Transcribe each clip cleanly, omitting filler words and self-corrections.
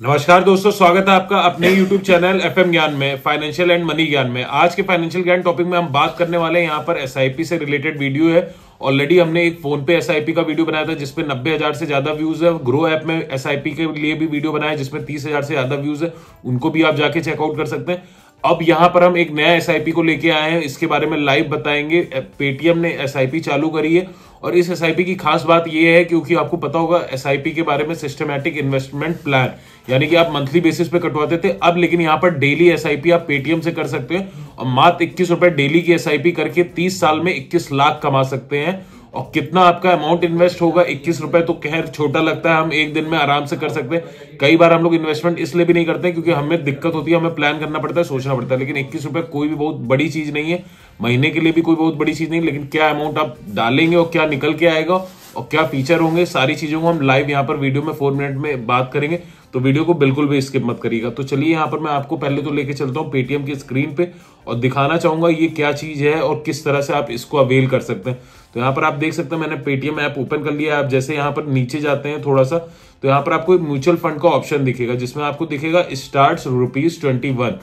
नमस्कार दोस्तों, स्वागत है आपका अपने YouTube चैनल FM ज्ञान में, फाइनेंशियल एंड मनी ज्ञान में। आज के फाइनेंशियल ज्ञान टॉपिक में हम बात करने वाले हैं यहाँ पर SIP से रिलेटेड वीडियो है। ऑलरेडी हमने एक फोन पे SIP का वीडियो बनाया था जिसपे 90,000 से ज्यादा व्यूज है। ग्रो ऐप में SIP के लिए भी वीडियो बनाया जिसमें 30,000 से ज्यादा व्यूज है, उनको भी आप जाके चेकआउट कर सकते हैं। अब यहाँ पर हम एक नया SIP को लेके आए हैं, इसके बारे में लाइव बताएंगे। पेटीएम ने SIP चालू करी है और इस SIP की खास बात यह है क्योंकि आपको पता होगा SIP के बारे में, सिस्टमैटिक इन्वेस्टमेंट प्लान, यानी कि आप मंथली बेसिस पे कटवाते थे, अब लेकिन यहाँ पर डेली SIP आप पेटीएम से कर सकते हैं और मात्र 21 रुपए डेली की SIP करके 30 साल में 21 लाख कमा सकते हैं। और कितना आपका अमाउंट इन्वेस्ट होगा, 21 रुपए तो खैर छोटा लगता है, हम एक दिन में आराम से कर सकते हैं। कई बार हम लोग इन्वेस्टमेंट इसलिए भी नहीं करते क्योंकि हमें दिक्कत होती है, हमें प्लान करना पड़ता है, सोचना पड़ता है। लेकिन 21 रुपए कोई भी बहुत बड़ी चीज नहीं है, महीने के लिए भी कोई बहुत बड़ी चीज नहीं। लेकिन क्या अमाउंट आप डालेंगे और क्या निकल के आएगा और क्या फीचर होंगे, सारी चीजों को हम लाइव यहाँ पर वीडियो में 4 मिनट में बात करेंगे, तो वीडियो को बिल्कुल भी स्किप मत करिएगा। तो चलिए यहाँ पर मैं आपको पहले तो लेके चलता हूँ पेटीएम की स्क्रीन पे और दिखाना चाहूंगा ये क्या चीज है और किस तरह से आप इसको अवेल कर सकते हैं। तो यहाँ पर आप देख सकते हैं मैंने पेटीएम ऐप ओपन कर लिया है। आप जैसे यहाँ पर नीचे जाते हैं थोड़ा सा, तो यहाँ पर आपको एक म्यूचुअल फंड का ऑप्शन दिखेगा जिसमें आपको दिखेगा स्टार्ट ₹21,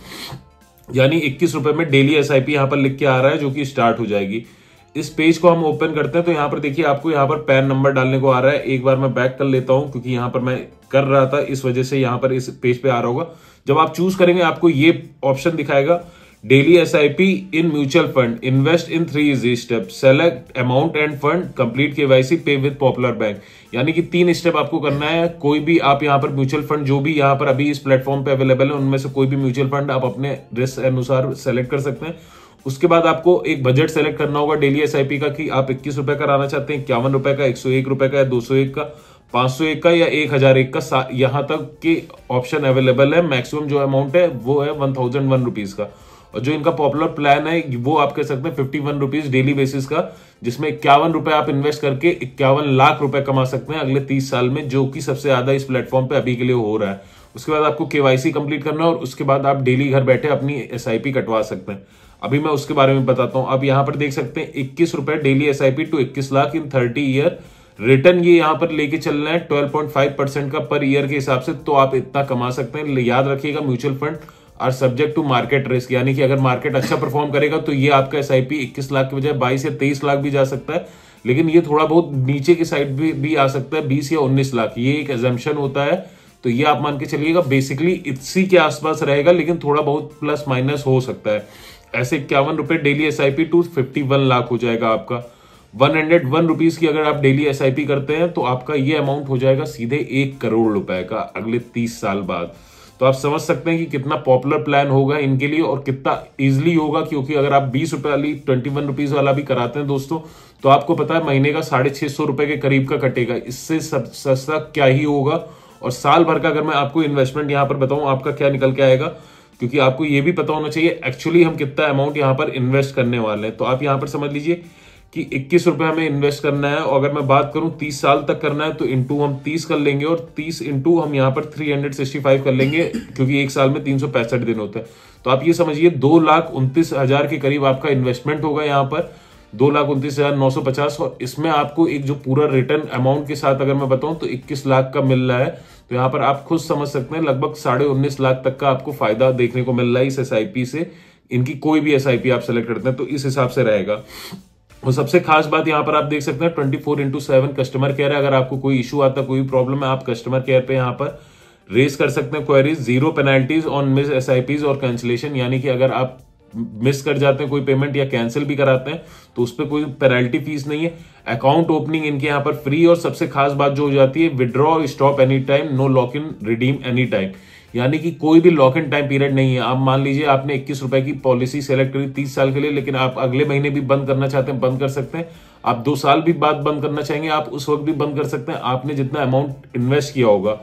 यानी 21 रुपए में डेली SIP यहाँ पर लिख के आ रहा है जो कि स्टार्ट हो जाएगी। इस पेज को हम ओपन करते हैं तो यहाँ पर देखिए आपको यहाँ पर पैन नंबर डालने को आ रहा है। एक बार मैं बैक कर लेता हूँ क्योंकि यहाँ पर मैं कर रहा था, इस वजह से यहाँ पर इस पेज पे आ रहा होगा। जब आप चूज करेंगे आपको ये ऑप्शन दिखाएगा, daily SIP in mutual fund, invest in 3 easy step, select amount end fund, complete KYC, पे विद पॉपुलर बैंक। यानी कि 3 स्टेप आपको करना है। कोई भी आप यहाँ पर म्यूचुअल फंड जो भी यहाँ पर अभी इस प्लेटफॉर्म पे अवेलेबल है उनमें से कोई भी म्यूचुअल फंड आप अपने रिस्क अनुसार सेलेक्ट कर सकते हैं। उसके बाद आपको एक बजट सेलेक्ट करना होगा डेली SIP का कि आप 21 रुपए का कराना चाहते हैं, 51 रुपए का, 101 रुपए का, या 201 का, 501 का या 1001 का। यहाँ तक के ऑप्शन अवेलेबल है। मैक्सिमम जो अमाउंट है वो है 1001 रुपीज का। और जो इनका पॉपुलर प्लान है वो आप कह सकते हैं 51 रुपीज डेली बेसिस का, जिसमें 51 रुपए आप इन्वेस्ट करके 51 लाख रुपए कमा सकते हैं अगले 30 साल में, जो कि सबसे ज्यादा इस प्लेटफॉर्म पे अभी के लिए हो रहा है। उसके बाद आपको KYC कंप्लीट करना है और उसके बाद आप डेली घर बैठे अपनी SIP कटवा सकते हैं। अभी मैं उसके बारे में बताता हूं। अब यहाँ पर देख सकते हैं 21 रुपए daily SIP to 21 lakh in 30 year. Return ये यहाँ पर लेके चलना है 12.5% का पर ईयर के हिसाब से, तो आप इतना कमा सकते हैं। याद रखिएगा mutual fund are subject to market risk, यानी कि अगर मार्केट अच्छा परफॉर्म करेगा तो ये आपका SIP 21 लाख के बजाय 22 या 23 लाख भी जा सकता है। लेकिन ये थोड़ा बहुत नीचे की साइड भी आ सकता है, 20 या 19 लाख, ये एक एजम्पशन होता है। तो ये आप मान के चलिएगा बेसिकली इसी के आसपास रहेगा, लेकिन थोड़ा बहुत प्लस माइनस हो सकता है। ऐसे 51 रुपए डेली SIP टू 51 लाख हो जाएगा आपका। 101 रुपीज की अगर आप डेली SIP करते हैं तो आपका ये अमाउंट हो जाएगा सीधे 1 करोड़ रुपए का अगले 30 साल बाद। तो आप समझ सकते हैं कि कितना पॉपुलर प्लान होगा इनके लिए और कितना इजिली होगा, क्योंकि अगर आप 20 रुपए वाली 21 रुपीज वाला भी कराते हैं दोस्तों, तो आपको पता है महीने का 650 रुपए के करीब का कटेगा। इससे सस्ता क्या ही होगा। और साल भर का अगर मैं आपको इन्वेस्टमेंट यहाँ पर बताऊं आपका क्या निकल के आएगा, क्योंकि आपको ये भी पता होना चाहिए एक्चुअली हम कितना अमाउंट यहाँ पर इन्वेस्ट करने वाले हैं। तो आप यहाँ पर समझ लीजिए कि 21 रुपए हमें इन्वेस्ट करना है और अगर मैं बात करूं 30 साल तक करना है तो इंटू हम 30 कर लेंगे और 30 इंटू हम यहाँ पर 365 कर लेंगे, क्योंकि एक साल में 365 दिन होते हैं। तो आप ये समझिए 2,29,000 के करीब आपका इन्वेस्टमेंट होगा यहाँ पर, 2,29,950। और इसमें आपको एक जो पूरा रिटर्न अमाउंट के साथ अगर मैं बताऊं तो 21 लाख का मिल रहा है। तो यहाँ पर आप खुद समझ सकते हैं लगभग 19.5 लाख तक का आपको फायदा देखने को मिल रहा है इस SIP से। इनकी कोई भी SIP आप सेलेक्ट करते हैं तो इस हिसाब से रहेगा। और सबसे खास बात यहाँ पर आप देख सकते हैं 24/7 कस्टमर केयर है। अगर आपको कोई इशू आता है, कोई प्रॉब्लम है, आप कस्टमर केयर पे यहाँ पर रेज कर सकते हैं queries. 0 penalties on miss SIPs और कैंसिलेशन, यानी कि अगर आप मिस कर जाते हैं कोई पेमेंट या कैंसिल भी कराते हैं तो उस पर कोई पेनल्टी फीस नहीं है। अकाउंट ओपनिंग इनके यहाँ पर फ्री। और सबसे खास बात जो हो जाती है, withdraw stop any time, no lock in redeem any time, यानी कि कोई भी लॉक इन टाइम पीरियड नहीं है। आप मान लीजिए आपने 21 रुपए की पॉलिसी सेलेक्ट करी 30 साल के लिए, लेकिन आप अगले महीने भी बंद करना चाहते हैं बंद कर सकते हैं। आप 2 साल भी बाद बंद करना चाहेंगे आप उस वक्त भी बंद कर सकते हैं। आपने जितना अमाउंट इन्वेस्ट किया होगा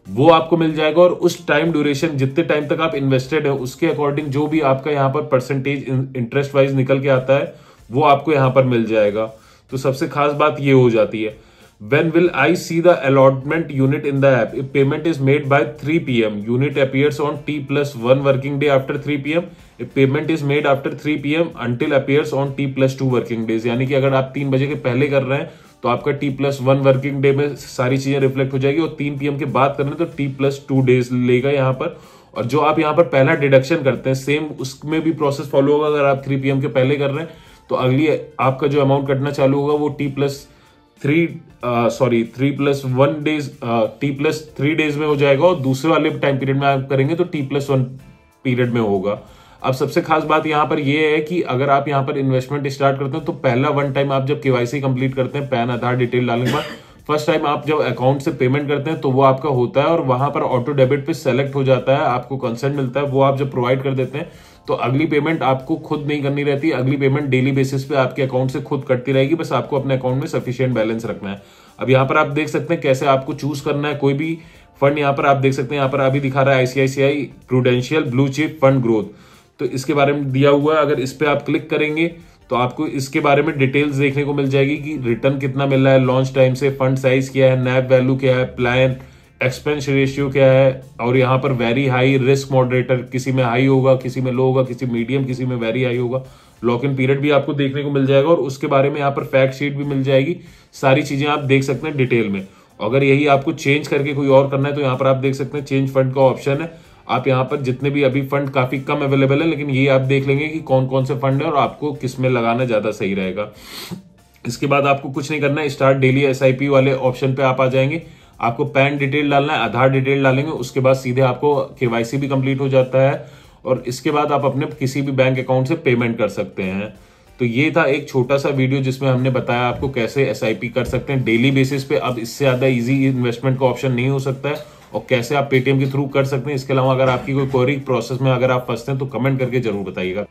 वो आपको मिल जाएगा और उस टाइम ड्यूरेशन जितने टाइम तक आप इन्वेस्टेड है उसके अकॉर्डिंग जो भी आपका यहाँ पर परसेंटेज इंटरेस्ट वाइज निकल के आता है वो आपको यहाँ पर मिल जाएगा। तो सबसे खास बात ये हो जाती है। When will I see the allotment unit in the app? If payment is made by 3 p.m., unit appears on T+1 working day after 3 p.m. If payment is made after 3 p.m. until appears on T+2 working days, यानी कि अगर आप 3 बजे के पहले कर रहे हैं तो आपका T+1 वर्किंग डे में सारी चीजें रिफ्लेक्ट हो जाएगी। और 3 PM की बात करें तो T+2 डेज लेगा यहाँ पर। और जो आप यहाँ पर पहला डिडक्शन करते हैं सेम उसमें भी प्रोसेस फॉलो होगा। अगर आप 3 PM के पहले कर रहे हैं तो अगली आपका जो अमाउंट कटना चालू होगा वो T+3 डेज में हो जाएगा। और दूसरे वाले टाइम पीरियड में आप करेंगे तो T+1 पीरियड में होगा। अब सबसे खास बात यहाँ पर यह है कि अगर आप यहाँ पर इन्वेस्टमेंट स्टार्ट करते हैं तो पहला 1 टाइम आप जब KYC कंप्लीट करते हैं, पैन आधार डिटेल डालने के बाद फर्स्ट टाइम आप जब अकाउंट से पेमेंट करते हैं तो वो आपका होता है और वहां पर ऑटो डेबिट पे सेलेक्ट हो जाता है, आपको कंसेंट मिलता है। वो आप जब प्रोवाइड कर देते हैं तो अगली पेमेंट आपको खुद नहीं करनी रहती। अगली पेमेंट डेली बेसिस पे आपके अकाउंट से खुद कटती रहेगी, बस आपको अपने अकाउंट में सफिशिएंट बैलेंस रखना है। अब यहाँ पर आप देख सकते हैं कैसे आपको चूज करना है कोई भी फंड। यहाँ पर आप देख सकते हैं, यहाँ पर अभी दिखा रहा है ICICI prudential blue chip fund growth, तो इसके बारे में दिया हुआ है। अगर इस पे आप क्लिक करेंगे तो आपको इसके बारे में डिटेल्स देखने को मिल जाएगी कि रिटर्न कितना मिल रहा है लॉन्च टाइम से, फंड साइज क्या है, नैप वैल्यू क्या है, प्लान एक्सपेंस रेशियो क्या है। और यहाँ पर वेरी हाई रिस्क मॉडरेटर, किसी में हाई होगा, किसी में लो होगा, किसी मीडियम, किसी में वेरी हाई होगा। लॉक इन पीरियड भी आपको देखने को मिल जाएगा और उसके बारे में यहाँ पर फैक्ट शीट भी मिल जाएगी। सारी चीजें आप देख सकते हैं डिटेल में। अगर यही आपको चेंज करके कोई और करना है तो यहाँ पर आप देख सकते हैं चेंज फंड का ऑप्शन है। आप यहाँ पर जितने भी अभी फंड काफी कम अवेलेबल है, लेकिन ये आप देख लेंगे कि कौन कौन से फंड है और आपको किस में लगाना ज्यादा सही रहेगा। इसके बाद आपको कुछ नहीं करना है, स्टार्ट डेली SIP वाले ऑप्शन पे आप आ जाएंगे। आपको पैन डिटेल डालना है, आधार डिटेल डालेंगे, उसके बाद सीधे आपको KYC भी कंप्लीट हो जाता है और इसके बाद आप अपने किसी भी बैंक अकाउंट से पेमेंट कर सकते हैं। तो ये था एक छोटा सा वीडियो जिसमें हमने बताया आपको कैसे SIP कर सकते हैं डेली बेसिस पे। अब इससे ज्यादा इजी इन्वेस्टमेंट का ऑप्शन नहीं हो सकता है और कैसे आप पेटीएम के थ्रू कर सकते हैं। इसके अलावा अगर आपकी कोई क्वेरी प्रोसेस में अगर आप फंसते हैं तो कमेंट करके जरूर बताइएगा।